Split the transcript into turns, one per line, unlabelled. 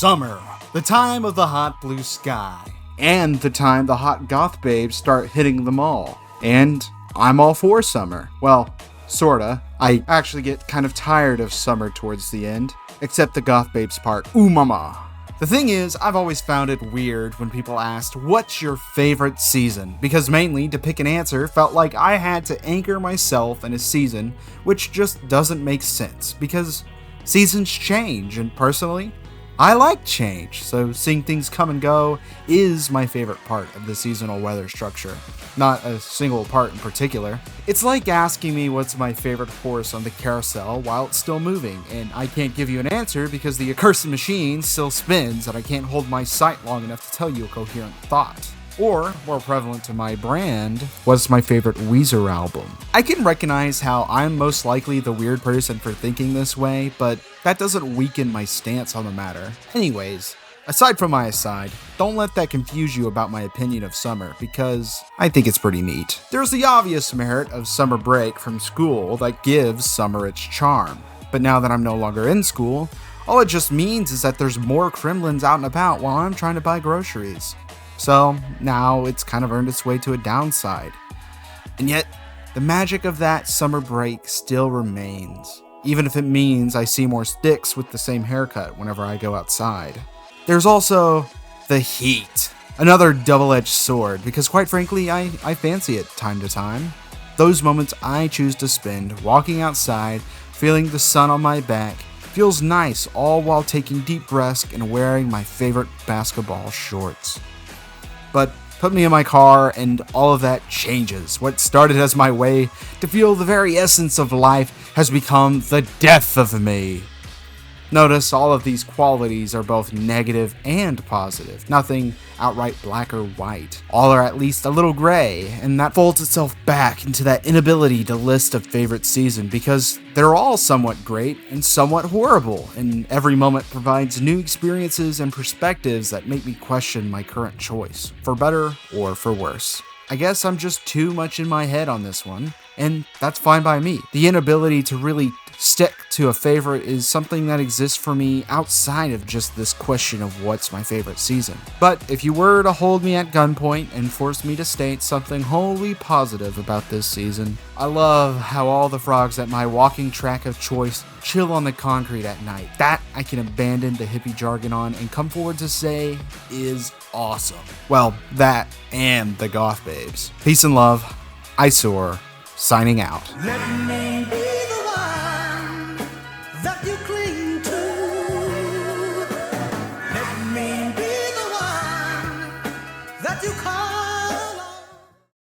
Summer, the time of the hot blue sky, and the time the hot goth babes start hitting the mall. And I'm all for summer. Well, sorta. I actually get kind of tired of summer towards the end, except the goth babes part. Ooh mama. The thing is, I've always found it weird when people asked, what's your favorite season? Because mainly, to pick an answer felt like I had to anchor myself in a season, which just doesn't make sense, because seasons change, and personally, I like change, so seeing things come and go is my favorite part of the seasonal weather structure, not a single part in particular. It's like asking me what's my favorite horse on the carousel while it's still moving, and I can't give you an answer because the accursed machine still spins and I can't hold my sight long enough to tell you a coherent thought. Or, more prevalent to my brand, what's my favorite Weezer album? I can recognize how I'm most likely the weird person for thinking this way, but that doesn't weaken my stance on the matter. Anyways, aside from my aside, don't let that confuse you about my opinion of summer, because I think it's pretty neat. There's the obvious merit of summer break from school that gives summer its charm. But now that I'm no longer in school, all it just means is that there's more Kremlins out and about while I'm trying to buy groceries. So now it's kind of earned its way to a downside. And yet, the magic of that summer break still remains, even if it means I see more sticks with the same haircut whenever I go outside. There's also the heat, another double-edged sword, because quite frankly, I fancy it time to time. Those moments I choose to spend walking outside, feeling the sun on my back, feels nice, all while taking deep breaths and wearing my favorite basketball shorts. But put me in my car and all of that changes. What started as my way to feel the very essence of life has become the death of me. Notice all of these qualities are both negative and positive. Nothing outright black or white. All are at least a little gray, and that folds itself back into that inability to list a favorite season because they're all somewhat great and somewhat horrible, and every moment provides new experiences and perspectives that make me question my current choice, for better or for worse. I guess I'm just too much in my head on this one, and that's fine by me. The inability to really stick to a favorite is something that exists for me outside of just this question of what's my favorite season. But if you were to hold me at gunpoint and force me to state something wholly positive about this season, I love how all the frogs at my walking track of choice chill on the concrete at night. That I can abandon the hippie jargon on and come forward to say is awesome. Well, that and the goth babes. Peace and love. I soar. Signing out.
Let me be the one that you cling to. Let me be the one that you call